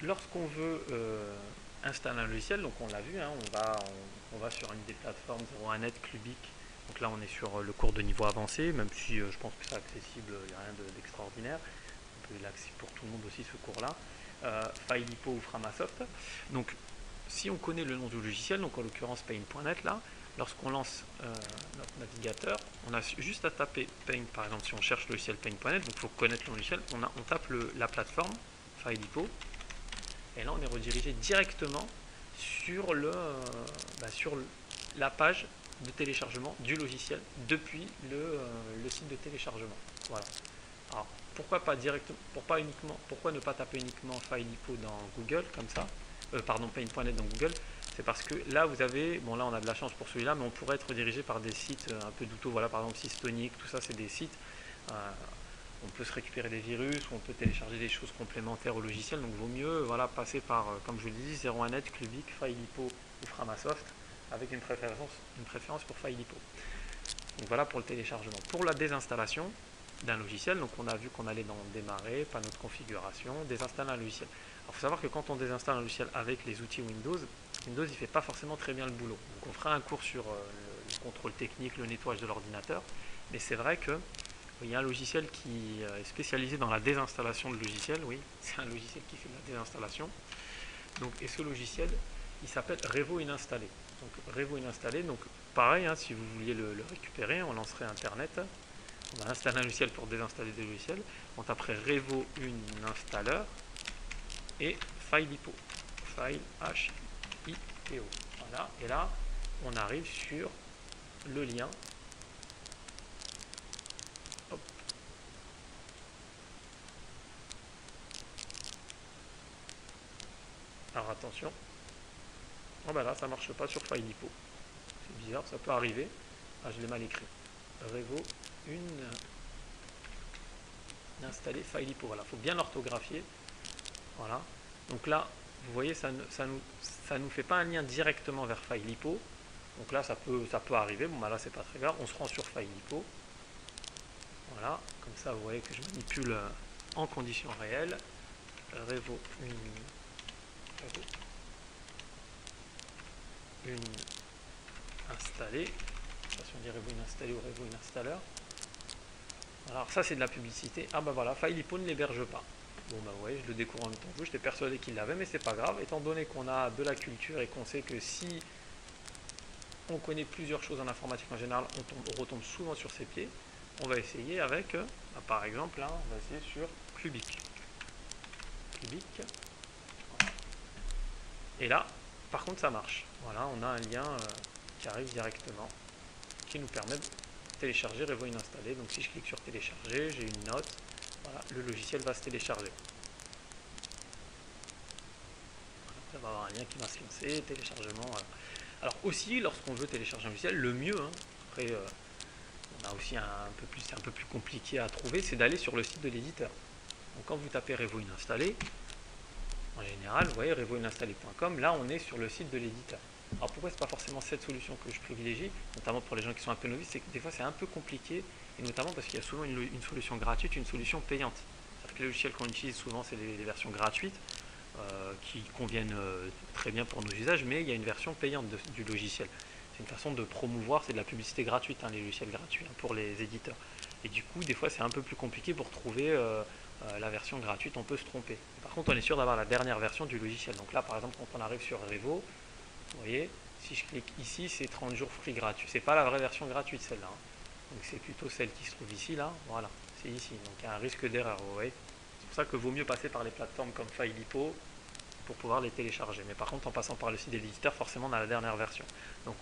lorsqu'on veut installer un logiciel, donc on l'a vu, hein, on va sur une des plateformes 01net, Clubic. Donc là, on est sur le cours de niveau avancé, même si je pense que c'est accessible, il n'y a rien d'extraordinaire. On peut l'accès pour tout le monde aussi, ce cours-là. Filelipo ou Framasoft. Donc, si on connaît le nom du logiciel, donc en l'occurrence Paint.net, là, lorsqu'on lance notre navigateur, on a juste à taper Paint, par exemple, si on cherche le logiciel Paint.net, donc il faut connaître le logiciel, on tape la plateforme Filelipo, et là on est redirigé directement sur, sur la page de téléchargement du logiciel depuis le site de téléchargement. Voilà. Alors, pourquoi ne pas taper uniquement Filelipo dans Google comme ça, pardon, Paint.net dans Google, c'est parce que là vous avez, bon là on a de la chance pour celui-là, mais on pourrait être redirigé par des sites un peu douteux, voilà, par exemple Systonic, tout ça c'est des sites, on peut se récupérer des virus, ou on peut télécharger des choses complémentaires au logiciel, donc vaut mieux voilà, passer par, comme je vous l'ai dit, 01net, Clubic, Filelipo ou Framasoft, avec une préférence pour Filelipo. Donc voilà pour le téléchargement. Pour la désinstallation d'un logiciel, donc on a vu qu'on allait dans démarrer, panneau de configuration, désinstaller un logiciel. Alors il faut savoir que quand on désinstalle un logiciel avec les outils Windows, Windows il fait pas forcément très bien le boulot. Donc on fera un cours sur le contrôle technique, le nettoyage de l'ordinateur, mais c'est vrai que il y a un logiciel qui est spécialisé dans la désinstallation de logiciels, oui, c'est un logiciel qui fait de la désinstallation. Donc, et ce logiciel, il s'appelle Revo Installé. Donc Revo Installé, donc pareil, hein, si vous vouliez le récupérer, on lancerait Internet, on va installer un logiciel pour désinstaller des logiciels, on taperait Revo Installer et Filelipo, File H-I-P-O. Voilà, et là, on arrive sur le lien. Hop. Alors attention, oh ben là ça marche pas sur Filelipo. C'est bizarre, ça peut arriver. Ah, je l'ai mal écrit. Revo installer Filelipo. Voilà, il faut bien l'orthographier. Voilà. Donc là, vous voyez, ça nous fait pas un lien directement vers Filelipo. Donc là, ça peut arriver. Bon, bah là, c'est pas très grave. On se rend sur Filelipo. Voilà. Comme ça, vous voyez que je manipule en conditions réelles. Revo installer. Je sais pas si on dit Revo installer ou Revo installer. Alors ça, c'est de la publicité. Ah bah voilà, Filelipo ne l'héberge pas. Bon bah ouais, je le découvre en même temps que vous, j'étais persuadé qu'il l'avait, mais c'est pas grave, étant donné qu'on a de la culture et qu'on sait que si on connaît plusieurs choses en informatique en général, on retombe souvent sur ses pieds, on va essayer avec, bah, par exemple, là, on va essayer sur Clubic. Clubic. Voilà. Et là, par contre, ça marche. Voilà, on a un lien qui arrive directement, qui nous permet de télécharger Revo installer. Donc si je clique sur télécharger, j'ai une note, voilà, le logiciel va se télécharger. Ça va avoir un lien qui va se lancer, téléchargement. Voilà. Alors aussi, lorsqu'on veut télécharger un logiciel, le mieux, hein, après on a aussi c'est un peu plus compliqué à trouver, c'est d'aller sur le site de l'éditeur. Donc quand vous tapez Revo installer, en général, vous voyez revoinstaller.com, là on est sur le site de l'éditeur. Alors pourquoi c'est pas forcément cette solution que je privilégie, notamment pour les gens qui sont un peu novices, c'est que des fois c'est un peu compliqué, et notamment parce qu'il y a souvent une solution gratuite, une solution payante. C'est-à-dire que les logiciels qu'on utilise souvent c'est les versions gratuites, qui conviennent très bien pour nos usages, mais il y a une version payante du logiciel. C'est une façon de promouvoir, c'est de la publicité gratuite, hein, les logiciels gratuits, hein, pour les éditeurs. Et du coup, des fois, c'est un peu plus compliqué pour trouver la version gratuite, on peut se tromper. Par contre, on est sûr d'avoir la dernière version du logiciel. Donc là, par exemple, quand on arrive sur Revo, vous voyez, si je clique ici, c'est 30 jours free gratuit. C'est pas la vraie version gratuite, celle-là. Hein. Donc c'est plutôt celle qui se trouve ici, là. Voilà, c'est ici. Donc il y a un risque d'erreur, vous voyez. C'est pour ça que vaut mieux passer par les plateformes comme Filelipo pour pouvoir les télécharger. Mais par contre, en passant par le site de l'éditeur, forcément, on a la dernière version. Donc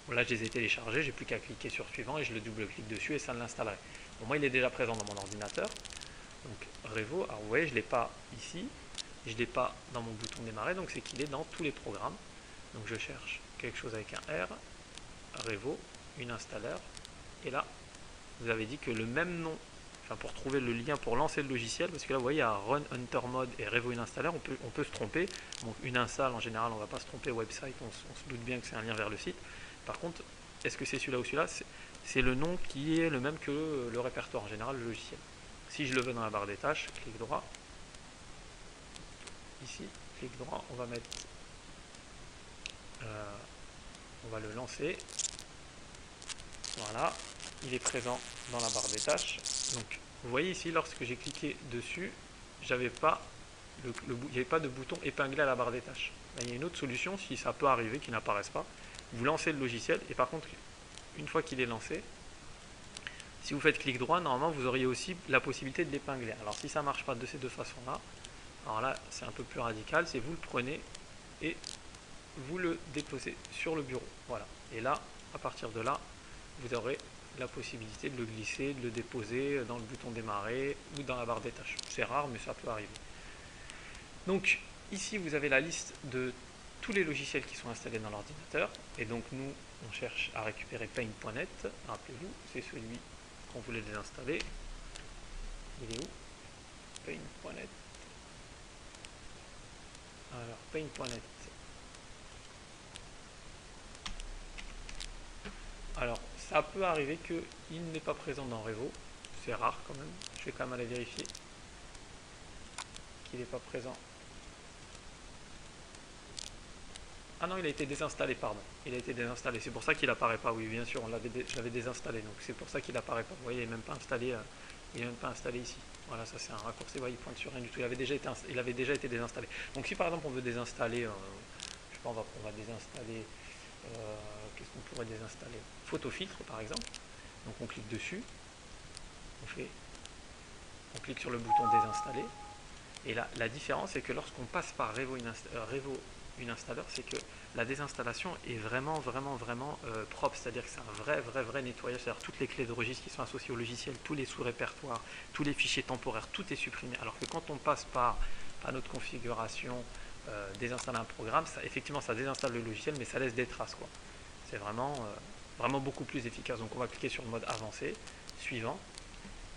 là, je les ai téléchargés, j'ai plus qu'à cliquer sur suivant et je le double-clique dessus et ça l'installerait. Bon, moi, il est déjà présent dans mon ordinateur. Donc Revo, alors vous voyez, je ne l'ai pas ici, je ne l'ai pas dans mon bouton démarrer, donc c'est qu'il est dans tous les programmes. Donc je cherche quelque chose avec un R, Revo, une installeur, et là, vous avez dit que le même nom, enfin pour trouver le lien pour lancer le logiciel, parce que là vous voyez, il y a Run Hunter Mode et Revo une installeur, on peut se tromper. Donc une install en général, on ne va pas se tromper website, on se doute bien que c'est un lien vers le site. Par contre, est-ce que c'est celui-là ou celui-là? C'est le nom qui est le même que le répertoire en général, le logiciel. Si je le veux dans la barre des tâches, clic droit, ici, clic droit, on va mettre, on va le lancer. Voilà, il est présent dans la barre des tâches. Donc vous voyez ici, lorsque j'ai cliqué dessus, j'avais pas il n'y avait pas de bouton épinglé à la barre des tâches. Là, il y a une autre solution, si ça peut arriver qu'il n'apparaisse pas. Vous lancez le logiciel et par contre, une fois qu'il est lancé, si vous faites clic droit, normalement vous auriez aussi la possibilité de l'épingler. Alors si ça ne marche pas de ces deux façons-là, alors là c'est un peu plus radical, c'est vous le prenez et vous le déposez sur le bureau. Voilà. Et là, à partir de là, vous aurez la possibilité de le glisser, de le déposer dans le bouton démarrer ou dans la barre des tâches. C'est rare, mais ça peut arriver. Donc ici, vous avez la liste de tous les logiciels qui sont installés dans l'ordinateur. Et donc nous, on cherche à récupérer paint.net. Rappelez-vous, c'est celui qu'on voulait désinstaller. Il est où? Paint.net. Alors, paint.net. Alors, ça peut arriver qu'il n'est pas présent dans Revo. C'est rare quand même. Je vais quand même aller vérifier qu'il n'est pas présent. Ah non, il a été désinstallé, pardon. Il a été désinstallé. C'est pour ça qu'il n'apparaît pas. Oui, bien sûr, je l'avais désinstallé. Donc c'est pour ça qu'il n'apparaît pas. Vous voyez, il n'est même pas installé. Il n'est même pas installé ici. Voilà, ça c'est un raccourci. Vous voyez, il pointe sur rien du tout. Il avait déjà été désinstallé. Donc si par exemple on veut désinstaller, je sais pas, on va désinstaller. Qu'est-ce qu'on pourrait désinstaller? Photofiltre par exemple. Donc on clique dessus. On clique sur le bouton désinstaller. Et là, la différence, c'est que lorsqu'on passe par Revo Installer, c'est que la désinstallation est vraiment propre, c'est-à-dire que c'est un vrai nettoyage, c'est-à-dire toutes les clés de registre qui sont associées au logiciel, tous les sous-répertoires, tous les fichiers temporaires, tout est supprimé. Alors que quand on passe par notre configuration, désinstaller un programme, effectivement ça désinstalle le logiciel, mais ça laisse des traces, quoi. C'est vraiment beaucoup plus efficace. Donc on va cliquer sur le mode avancé, suivant.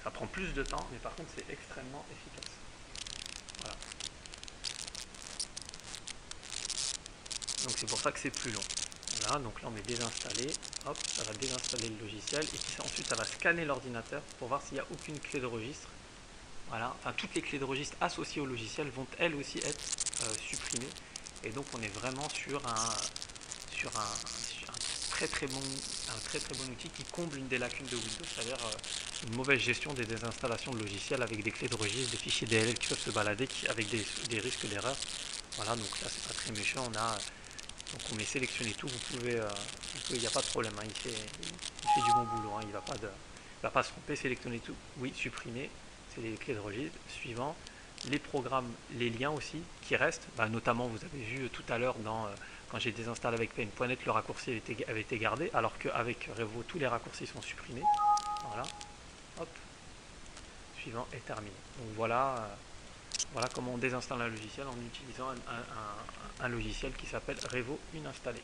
Ça prend plus de temps, mais par contre c'est extrêmement efficace. Voilà. Donc c'est pour ça que c'est plus long. Voilà, donc là on met désinstaller, hop, ça va désinstaller le logiciel, et puis ensuite ça va scanner l'ordinateur pour voir s'il n'y a aucune clé de registre. Voilà, enfin toutes les clés de registre associées au logiciel vont elles aussi être supprimées. Et donc on est vraiment sur un très bon outil qui comble une des lacunes de Windows, c'est-à-dire une mauvaise gestion des désinstallations de logiciels avec des clés de registre, des fichiers DLL qui peuvent se balader avec des risques d'erreur. Voilà, donc là c'est pas très méchant, donc on met sélectionner tout, il n'y a pas de problème, hein, il fait du bon boulot, hein, il va pas se tromper, sélectionner tout, oui, supprimer, c'est les clés de registre, suivant, les programmes, les liens aussi qui restent, notamment vous avez vu tout à l'heure quand j'ai désinstallé avec paint.net, le raccourci avait été gardé, alors qu'avec Revo tous les raccourcis sont supprimés. Voilà, hop, suivant et terminé. Donc voilà comment on désinstalle un logiciel en utilisant un logiciel qui s'appelle Revo Installer.